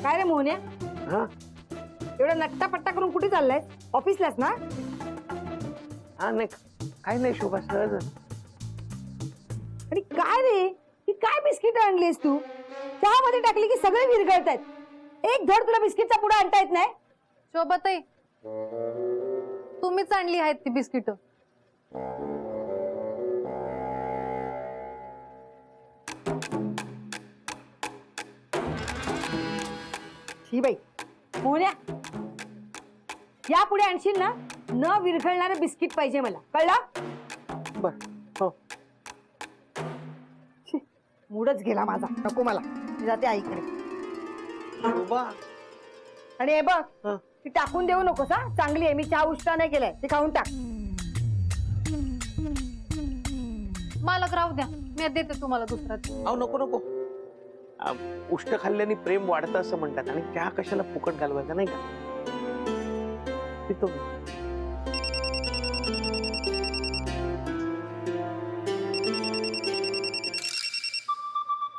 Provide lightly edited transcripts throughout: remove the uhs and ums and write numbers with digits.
काय रे मोहन्या, हा एवढा नट्टापट्टा करून कुठे चाललाय? ऑफिसलाच ना? हा नाही काही नाही शोभा सहज. आणि काय रे, ही काय बिस्किट आणलीस तू? चहामध्ये टाकली की सगळे विरघळतायत. एक धड तुला बिस्किटचा पुडा आणता येत नाही? शोभाताई, तुम्हीच आणली आहेत ती बिस्किट. ही बाई मोहन्या, या पुढे आणशील ना, न विरघळणारं बिस्किट पाहिजे मला, कळलं? बर हो. मूडच गेला माझा, नको मला. मी जाते आईकडे. शोभा आणि हे बघ, हा. ती टाकून देऊ नकोस हा. चांगली आहे, मी चहा उष्टा नाही केलाय, ते खाऊन टाक. मालक राहू द्या, मी देते तुम्हाला दुसरा. अहो नको नको. उष्ट खाल्ल्याने प्रेम वाढतं असं म्हणतात आणि चहा कशाला फुकट घालवायचा नाही का? पितो मी.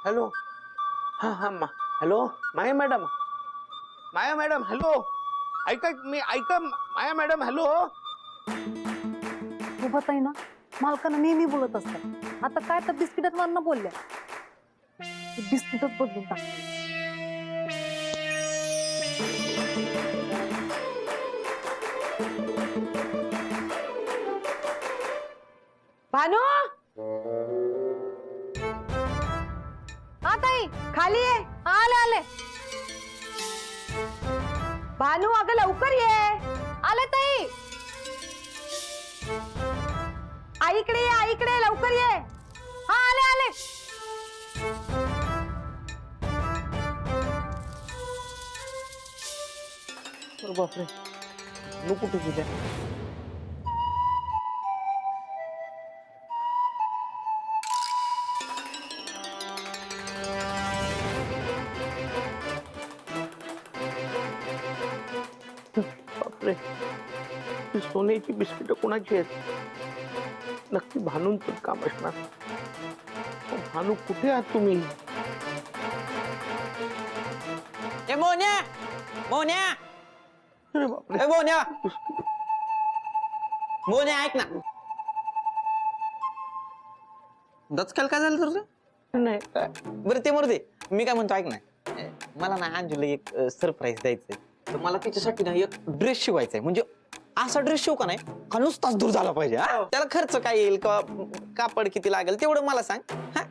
हॅलो हा हा हॅलो माया मॅडम, माया मॅडम हॅलो, ऐका मी ऐका माया मॅडम हॅलो. शोभाताई ना मालकांना नेहमी बोलत असतात. आता काय तर बिस्किटात वरनं बोलल्या, बिस्किटच बदलून टाकते. भानू, हा ताई, खाली ये. आले आले भानू, अगं लवकर ये. आले ताई. आईकडे ये, आईकडे लवकर ये. हा आले आले. बापरे, नु कुठे गेल्या? बापरे, ती सोन्याची बिस्किट कोणाची आहेत? नक्की भानूंचं काम असणार. भानू कुठे आहात तुम्ही? ए मोन्या, मोन्या, अरे बापरे, ए मोन्या, मोन्या ऐक ना. दचकाल काय झालं तुझं? नाही काय बरं ते मरू दे. मी काय म्हणतो ऐक ना, मला ना अंजूला एक सरप्राईज द्यायचंय. तर मला तिच्यासाठी ना एक ड्रेस शिवायचा आहे. म्हणजे असा ड्रेस शिवू का नाही का नुसताच दूर झाला पाहिजे. हा? त्याला खर्च काय येईल का, कापड किती लागेल तेवढं मला सांग. हा?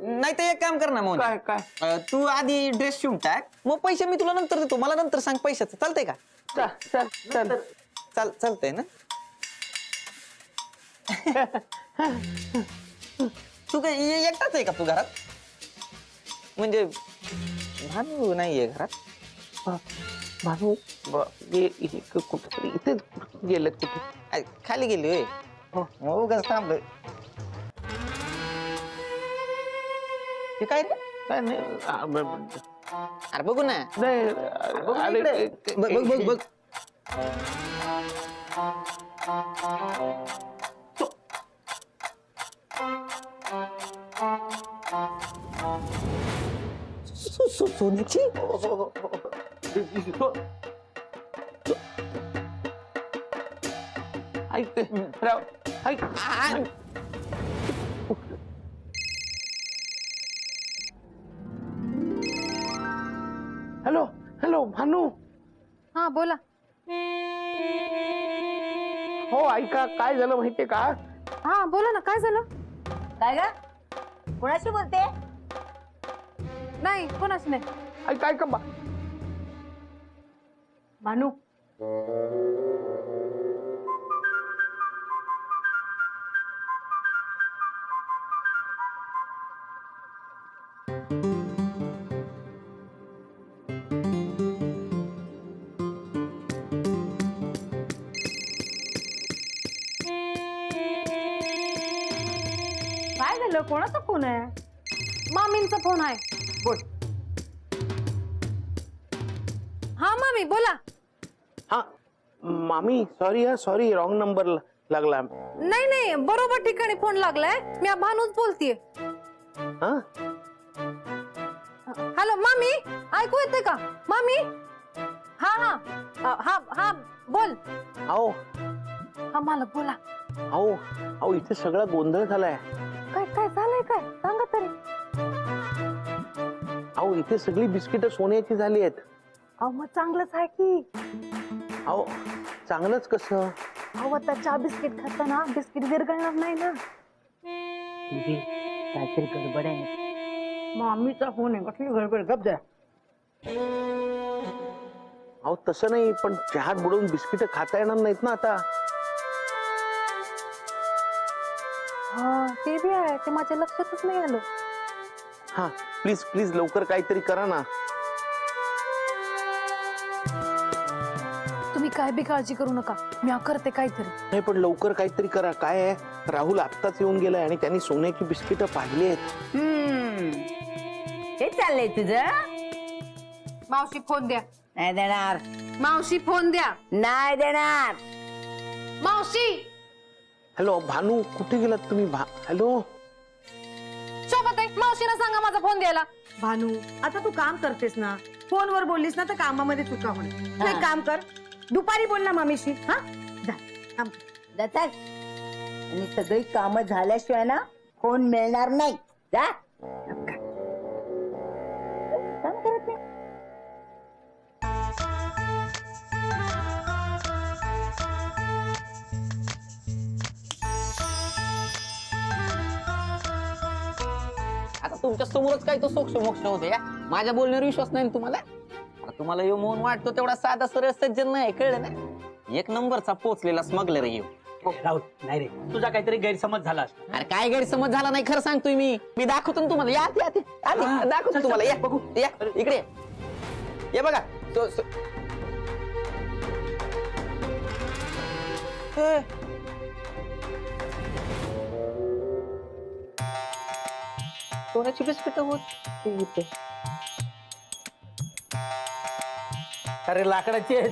नाही तर एक काम कर ना मोन्या, काय काय तू आधी ड्रेस शिवून टाक, मग पैसे मी तुला नंतर देतो. मला नंतर सांग पैशाचं, चालतंय का? चल चल चल. चालतंय ना? तू काय एकटाच आहे का तू घरात? म्हणजे भानू नाहीये घरात? भानू कुठेतरी इथे गेलेत कुठे? खाली गेली होय. हो उगाच थांबलोय. हे काय रे? काय नाही अरे बघू ना. नाही अरे बघ बघ बघ. सोन्याची ऐक राव ऐक. Hello hello Bhanu. हा बोला. हो ऐका, काय झालं माहितीये का? हा बोला ना, काय झालं? काय ग, कोणाशी बोलते? नाही कोणाच नाही. ऐका ऐका भानू, काय झालं? कोणाचा फोन आहे? मामींचा फोन आहे. बोल. हा मामी बोला. हा मामी सॉरी, हा सॉरी, रॉंग नंबर लागला. नाही नाही, बरोबर ठिकाणी फोन लागलाय. मी भानूच बोलतीये. हा हॅलो मामी, ऐकू येते का मामी? हा हा हा हा बोल. अहो हा मालक बोला. अहो अहो इथे सगळा गोंधळ झालाय. काय काय झालंय काय सांगा तरी. अहो इथे सगळी बिस्किट सोन्याची झाली आहेत. अहो मग चांगलंच आहे की. अहो चांगलंच कसं? अहो आता चहा बिस्किट खाताना बिस्किट विरघळणार नाही ना. काहीतरी गडबड आहे. मामीचा फोन आहे, कसली गडबड, गप जरा. अहो तसं नाही, पण चहात बुडवून बिस्किट खाता येणार नाहीत ना आता. हा ते बी आहे, ते माझ्या लक्षातच नाही आलं. हा प्लीज प्लीज लवकर काहीतरी करा ना. तुम्ही काय बी काळजी करू नका, मी करते काहीतरी. नाही पण लवकर काहीतरी करा. काय आहे, राहुल आत्ताच येऊन गेलाय आणि त्यांनी सोन्याची बिस्किट पाहिली आहेत. हे चाललंय तुझं? मावशी फोन द्या. नाही देणार, मावशी फोन द्या. नाही देणार. मावशी. हॅलो भानू, कुठे गेलात तुम्ही? हॅलो सोबत आहे, मावशीला सांगा माझा फोन द्यायला. भानू, आता तू काम करतेस ना, फोनवर बोललीस ना तर कामामध्ये चुका होणार. तू एक काम कर, दुपारी बोल ना मामीशी. हा जातात आणि सगळी कामं झाल्याशिवाय ना फोन मिळणार नाही. जा काम करत नाही. आता तुमच्या समोरच काय तो सोक्ष मोक्ष होते या. माझ्या बोलण्यावर विश्वास नाही ना तुम्हाला? आता तुम्हाला येऊ म्हणून वाटतो तेवढा साधा सरळ सज्जन नाही, कळलं ना? एक नंबरचा पोचलेला स्मगलर येऊ. राहुल नाही रे, तुझा काहीतरी गैरसमज झाला असतो. अरे काय गैरसमज झाला नाही, खरं सांगतोय मी दाखवतो ना तुम्हाला. या दाखवतो तुम्हाला. या बघू, या इकडे या. हे बघा हे. सोन्याची बिस्किट होत. अरे लाकडाची आहेत.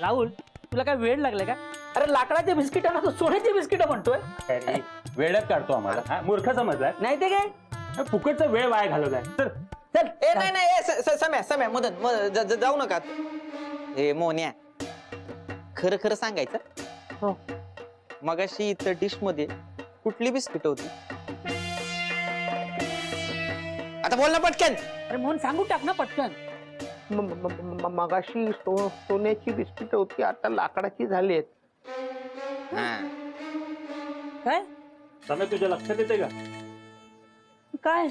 राहुल तुला काय वेळ लागलाय का? अरे लाकडाचे बिस्किट ना, तू सोन्याचे बिस्किट म्हणतोय. अरे, वेळात काढतो आम्हाला हा, मूर्ख समजलाय. नाही ते काय फुकटचा वेळ वाया घालवलाय. तर चल. ए नाही सम्या मदत जाऊ नका. ए मोन्या, खरं खरं सांगायचं. हो. मगाशी इथं डिश मध्ये कुठली बिस्किट होती? आता बोल ना पटकन. अरे म्हणून सांगू टाक ना पटकन. मगाशी सोन्याची बिस्किट होती, आता लाकडाची झाली आहेत. काय समय तुझ्या लक्षात येते का? काय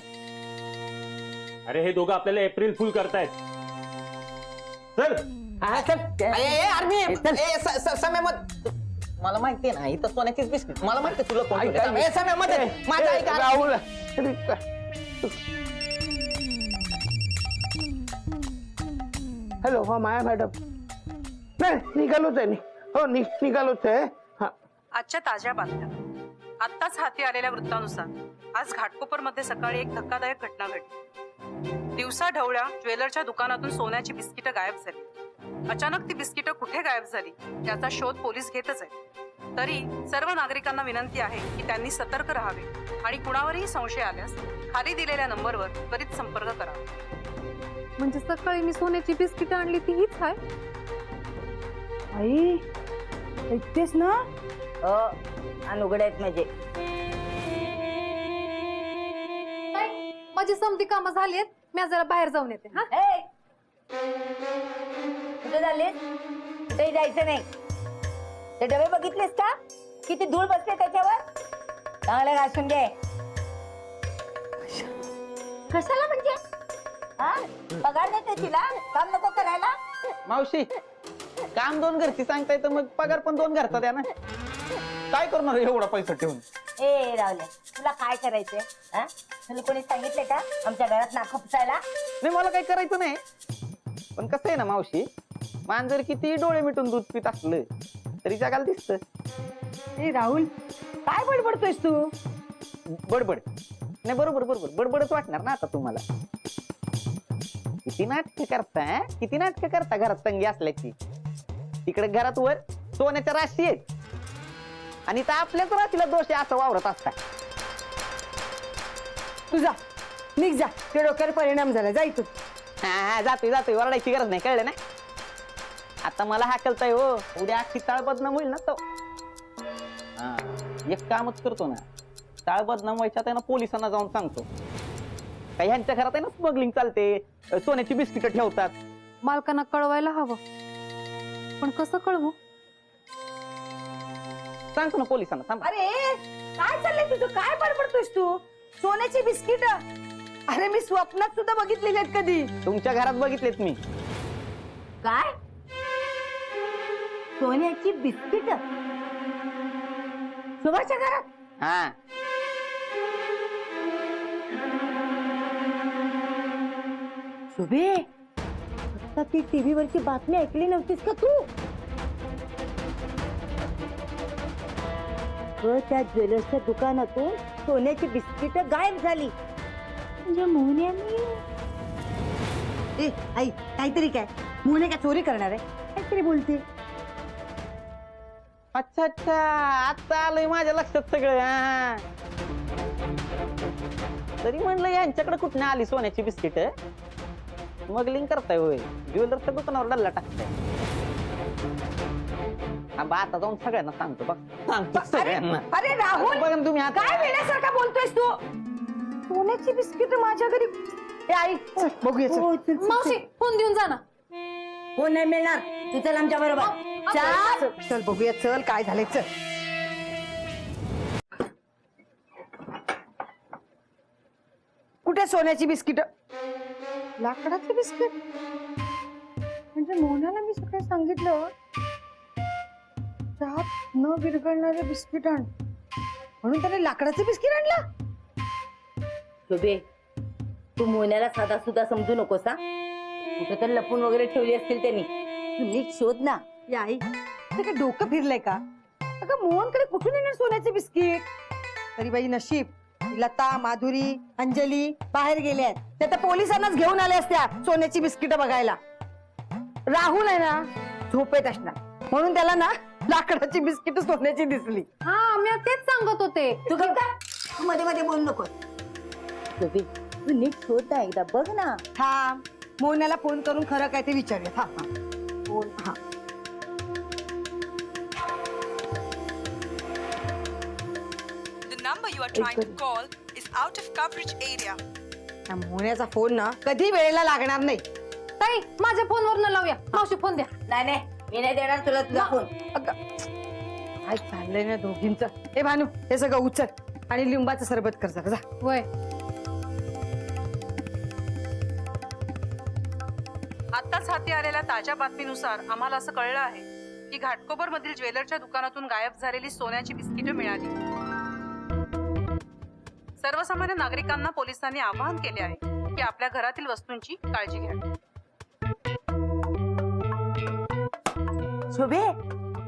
अरे हे दोघं आपल्याला एप्रिल फुल करतायत. चल हा चल. सम्या मत मला माहितीये ना, इथं सोन्याचीच बिस्किट. मला माहिती तुला कोण ठेवलं. ए, सम्या मदत माझा ऐका. राहुल हॅलो. हा माया मॅडम. नाही निघालोच आहे. हो निघालोच आहे. हा आजच्या ताज्या बातम्या. आत्ताच हाती आलेल्या वृत्तानुसार आज घाटकोपरमध्ये सकाळी एक धक्कादायक घटना घडली. दिवसा ढवळ्या ज्वेलरच्या दुकानातून सोन्याची बिस्किटं गायब झाली. अचानक ती बिस्किटं कुठे गायब झाली याचा शोध पोलीस घेतच आहेत. तरी सर्व नागरिकांना विनंती आहे की त्यांनी सतर्क राहावे आणि कुणावरही संशय आल्यास खाली दिलेल्या नंबरवर त्वरित संपर्क करावा. म्हणजे सकाळी मी सोन्याची बिस्किट आणली ती हीच आहे. आई ऐकतेस ना? आणि उघडायत म्हणजे माझी समधी कामं झालीत, मी जरा बाहेर जाऊन येते. हा कुठे झाले? कुठे जायचं नाही. ते डबे बघितलेस का? किती धूळ बसले त्याच्यावर? चांगले घासून घे. कशाला म्हणजे? हा पगार देते तिला, काम नको करायला? मावशी, काम दोन घरची सांगताय तर मग पगार पण दोन घरचा द्या ना. काय करणार एवढा पैसा ठेवून? ए रावले, तुला काय करायचंय? हा तुला कोणी सांगितलंय का आमच्या घरात नाक खुपसायला? नाही मला काही करायचं नाही, पण कसं आहे ना मावशी, मांजर किती डोळे मिटून दूध पित असलं तरी जगाला दिसत. ए राहुल, काय बडबडतोयस तू? बडबड नाही, बरोबर बडबडच वाटणार ना आता तुम्हाला. किती नाटक करता घरात तंगी असल्याची. तिकडे घरात वर सोन्याच्या राशी आहेत आणि तर आपल्याच राशीला दोष आहे असं वावरत असता. तुझा निघ जा, ते डोक्यावर परिणाम झाला, जा इथून. हा जातोय जातोय ओरडायची गरज नाही, कळलं ना. आता मला हाकलताय हो, उद्या अख्खी ताळ बदनाम होईल ना तो. हा, एक कामच करतो ना, ताळ बदनाम व्हायच्या त्यानं पोलिसांना जाऊन सांगतो काही ह्यांच्या घरात आहे ना स्मगलिंग चालते, सोन्याची बिस्किट ठेवतात. मालकांना कळवायला हवं, पण कसं कळवू? सांगतो ना पोलिसांना, थांबा. अरे काय चाललंय तुझं, काय बडबडतोयस तू? सोन्याची बिस्किट, अरे मी स्वप्नात सुद्धा बघितलेली आहेत कधी. तुमच्या घरात बघितलेत मी. काय सोन्याची बिस्किट शोभाच्या घरात? हा शुभे, आता ती टीव्ही वरची बातमी ऐकली नव्हतीस का तू? त्या ज्वेलर्सच्या दुकानातून सोन्याची बिस्किट गायब झाली. म्हणजे मोहन्याने ए आई, काहीतरी काय मुने काय चोरी करणार आहे, काहीतरी बोलते. अच्छा अच्छा, आता आलंय माझ्या लक्षात सगळं. हा. तरी म्हणलं यांच्याकडे कुठं आली सोन्याची बिस्किट, स्मगलिंग करताय होय, ज्वेलरच्या दुकानावर डल्ला टाकताय. आता जाऊन सगळ्यांना सांगतो, बघ सांगतो सगळ्यांना. अरे राहुल, बघा ना तुम्ही आता. काय वेड्यासारखा बोलतोयस तू? सोन्याची बिस्किट माझ्या घरी. ए आई, चल, बघूया चल. मावशी फोन देऊन जा ना. फोन नाही मिळणार, तू चल आमच्या बरोबर. चल चल बघूया, चल काय झालंय, चल. कुठे सोन्याची बिस्किट? लाकडाची बिस्किट म्हणजे मोहनाला मी सगळं सांगितलं, चहात न विरघळणारे बिस्किट आण, म्हणून त्याने लाकडाचे बिस्किट आणलं. शुभे, तू मोन्याला साधा सुद्धा समजू नकोस हा. कुठं तर लपून वगैरे ठेवली असतील त्यांनी, तू नीट शोध ना. या आई, ते काय डोकं फिरलंय का? अगं मोहनकडे कुठून येणार सोन्याचे बिस्किट? तरी बाई नशीब, लता, माधुरी, अंजली बाहेर गेल्यात, त्या तर पोलिसांनाच घेऊन आल्या असत्या सोन्याची बिस्किट बघायला. राहुल आहे ना झोपेत असणार, म्हणून त्याला ना लाकडाची बिस्किट सोन्याची दिसली. हा, मी तेच सांगत होते. तू गप्प का? तू मध्ये मध्ये बोलू नकोस. शुभे, तू नीट शोध ना, एकदा बघ ना. थांब, मोहनाला फोन करून खरं काय ते विचारूया. हा हा फोन, हा. The number you are trying to call is out of coverage area. त्या मोहण्याचा फोन ना कधी वेळेला लागणार नाही. ताई, माझ्या फोनवर न लावूया. मावशी फोन द्या. नाही नाही, मी नाही देणार तुला तुझा फोन. अगं, काय चाललंय ना दोघींच. ए भानू, हे सगळं उचल आणि लिंबाचं सरबत कर जरा, जा. वय आत्ताच हाती आलेल्या ताज्या बातमीनुसार आम्हाला असं कळलं आहे की घाटकोपर मधील ज्वेलरच्या दुकानातून गायब झालेली सोन्याची बिस्किटं मिळाली. सर्वसामान्य नागरिकांना पोलिसांनी आवाहन केले आहे की आपल्या घरातील वस्तूंची काळजी घ्या. शुभे,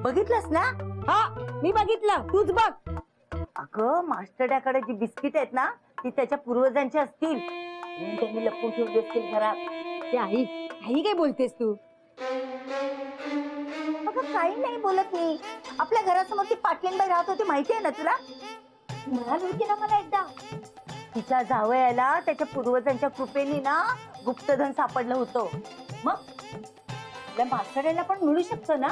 बघितलंस ना? हा, मी बघितलं, तूच बघ. अगं, मास्टरड्याकडे जी बिस्किट आहेत ना, ती त्याच्या पूर्वजांची असतील, म्हणून त्यांनी लपून ठेवली असतील घरात. ते आई, काही काय बोलतेस तू? अगं, काही नाही बोलत मी. आपल्या घरासमोर ती पाटलीनबाई राहत होती, माहिती आहे ना तुला? म्हणाली होती ना मला एकदा, तिच्या जावयाला त्याच्या पूर्वजांच्या कृपेने ना गुप्तधन सापडलं होतं. मग आपल्या मास्टरड्याला पण मिळू शकतं ना.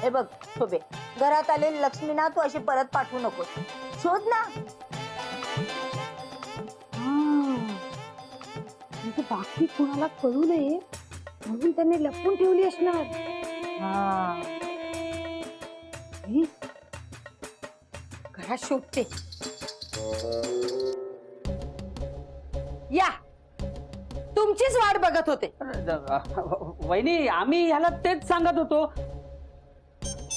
हे बघ शोभे, घरात आलेली लक्ष्मी ना तू अशी परत पाठवू नकोस, शोध ना. म्हणजे बाकी कुणाला कळू नये म्हणून त्यांनी लपून ठेवली असणार. हा, घरात शोधते. या, तुमचीच वाट बघत होते. वहिनी, आम्ही ह्याला तेच सांगत होतो,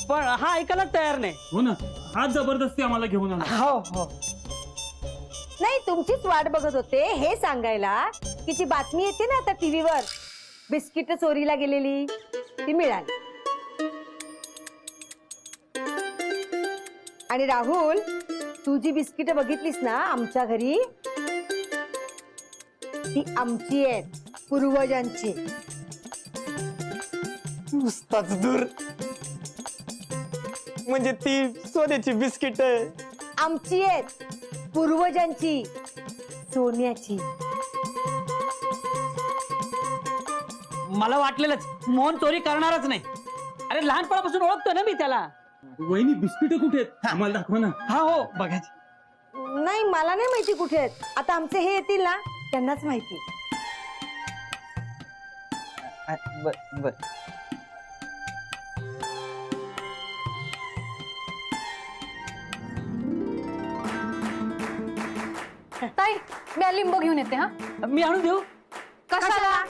पण हा ऐकायला तयार नाही. हो ना, हा जबरदस्ती आम्हाला घेऊन आला. हो हो, नाही तुमचीच वाट बघत होते हे सांगायला की जी बातमी येते ना आता टीव्हीवर, बिस्किट चोरीला गेलेली, ती मिळाली. आणि राहुल, तू जी बिस्किट बघितलीस ना आमच्या घरी, ती आमची आहेत, पूर्वजांची. नुसताच दूर, म्हणजे ती सोन्याची बिस्किट आमची आहेत, पूर्वजांची सोन्याची. मला वाटलेलंच मोहन चोरी करणारच नाही. अरे लहानपणापासून ओळखतो ना मी त्याला. वहिनी बिस्किट कुठे आहेत आम्हाला दाखवा ना. हा हो बघायची. नाही मला नाही माहिती कुठे आहेत. आता आमचे हे येतील ना त्यांनाच माहिती. बर बर. ताई मी लिंबू घेऊन येते. हा मी आणून देऊ. कशाला?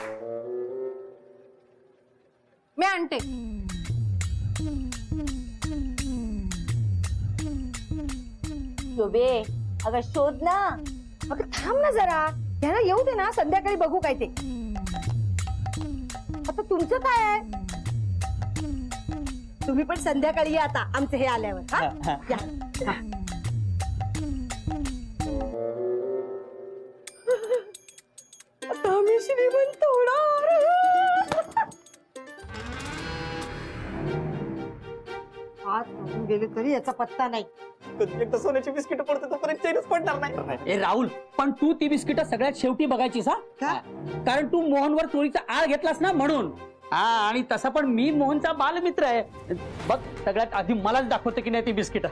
मी आणते. शोभे अगं शोध ना. अगं थांब ना जरा. त्यांना येऊ दे ना, संध्याकाळी बघू काय ते. आता तुमचं काय आहे? तुम्ही पण संध्याकाळी या आता आमचं हे आल्यावर. हा? या. हा. आता आम्ही श्रीमंत होणार. हात घालून गेले तरी याचा पत्ता नाही. एकदा सोन्याची बिस्किट पडते तोपर्यंत चैनच पडणार नाही. ए राहुल, पण तू ती बिस्किट सगळ्यात शेवटी बघायचीस. हा का? कारण तू मोहनवर चोरीचा आळ घेतलास ना म्हणून. हा आणि तसा पण मी मोहनचा बालमित्र आहे. बघ सगळ्यात आधी मलाच दाखवते की नाही ती बिस्किट.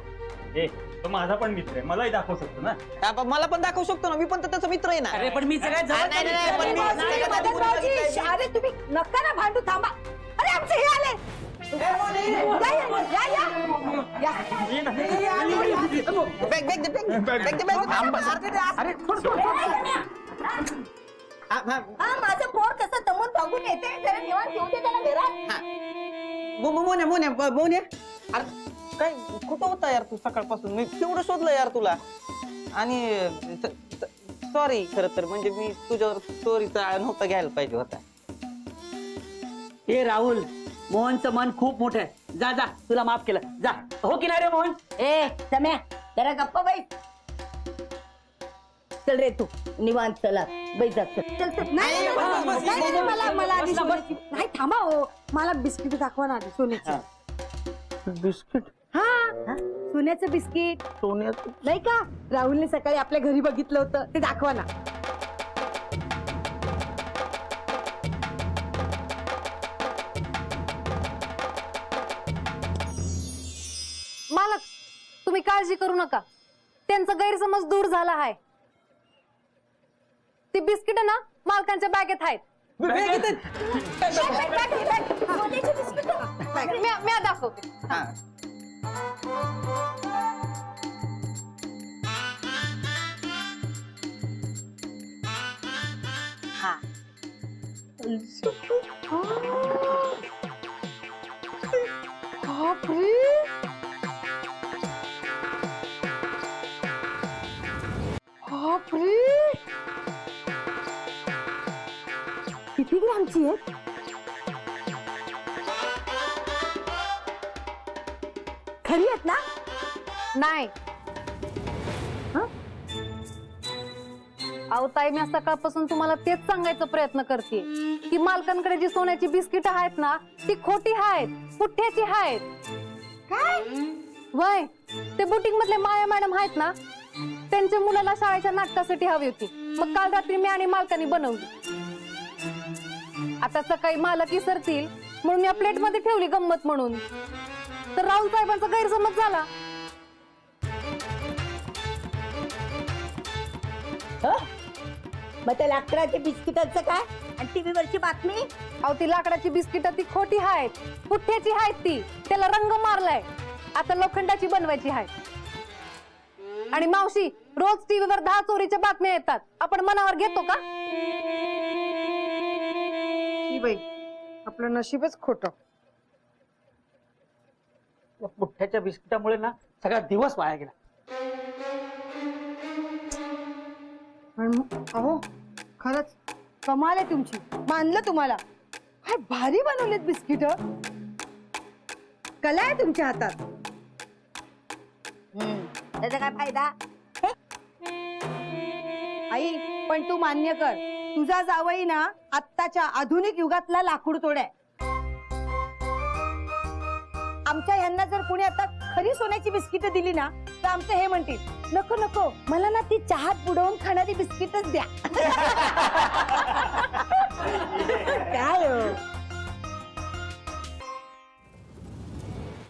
ए तो माझा पण मित्र आहे, मलाही दाखवू शकतो ना. मला पण दाखवू शकतो ना, मी पण तर त्याचा मित्र आहे ना. अरे पण मी सगळ्यात नाही, नाही, नाही, पण मी- जवळ नाही, मदन भाऊजी, अरे तुम्ही नका ना भांडू, थांबा. अरे आमचे हे आले. या, या, या, या. या. बॅग बॅग दे, बॅग दे, बॅग दे. अरे सोड, सोड, सोड. हा माझं पोर कसं दमून भागून येते. जरा निवांत येऊ दे त्याला घरात. मोन्या अरे काय कुठं होता यार तू सकाळपासून? मी केवढं शोधलं यार तुला. आणि सॉरी खरं तर, म्हणजे मी तुझ्यावर चोरीचा नव्हता घ्यायला पाहिजे होता. ए राहुल, मोहनचं मन खूप मोठं आहे. जा जा, तुला माफ केलं. जा. हो की नाही रे मोहन? ए सम्या जरा गप्पा बाई. चल रे तू निवांत. चला बाई जा चल. चल चल. नाही, बस, बस, बस, नाही, नाही, मला मला आधी बस, बस. सोन्याची. नाही थांबा हो, मला बिस्किट दाखवा ना आधी सोन्याची. बिस्किट हा सोन्याचं बिस्किट सोन्याचं नाही का? राहुलने सकाळी आपल्या घरी बघितलं होतं ते दाखवा ना. मालक तुम्ही काळजी करू नका. त्यांचा गैरसमज दूर झाला आहे. ती बिस्किट ना मालकांच्या बॅगेत आहेत. मी दाखवते. किती ग्रामची आहे? खरी आहेत ना? नाही. अहो ताई, मी सकाळपासून तुम्हाला तेच सांगायचा प्रयत्न करते की मालकांकडे जी सोन्याची बिस्किट आहेत ना ती खोटी आहेत, पुठ्ठ्याची आहेत. काय? वय ते बुटीक मधले माया मॅडम आहेत ना, त्यांच्या मुलाला शाळेच्या नाटकासाठी हवी होती. मग काल रात्री मी आणि मालकांनी बनवली. आता सकाळी मालक विसरतील म्हणून मी प्लेट मध्ये ठेवली गंमत म्हणून. तर राहुल साहेबांचा गैरसमज झाला. मग त्या लाकडाच्या बिस्किटाचं काय? आणि टीव्हीवरची बातमी? अहो ती लाकडाची बिस्किट ती खोटी आहेत, पुठ्ठ्याची आहेत. ती त्याला रंग मारलाय. आता लोखंडाची बनवायची आहे. आणि मावशी, रोज टीव्हीवर 10 चोरीच्या बातम्या येतात. आपण मनावर घेतो का? ही बाई आपलं नशीबच खोटं. या पुठ्ठ्याच्या बिस्किटामुळे ना सगळा दिवस वाया गेला. अहो खरंच कमाल आहे तुमची. मानलं तुम्हाला. काय भारी बनवलेत बिस्किट. कला आहे तुमच्या हातात. त्याचा काय फायदा? आई पण तू मान्य कर, तुझा जावई ना आत्ताच्या आधुनिक युगातला लाकूड तोड आहे. आमच्या ह्यांना जर कोणी आता खरी सोन्याची बिस्किट दिली ना तर आमचं हे म्हणतील नको नको मला ना ती चहात बुडवून खाणारी बिस्किटच द्या. काय हो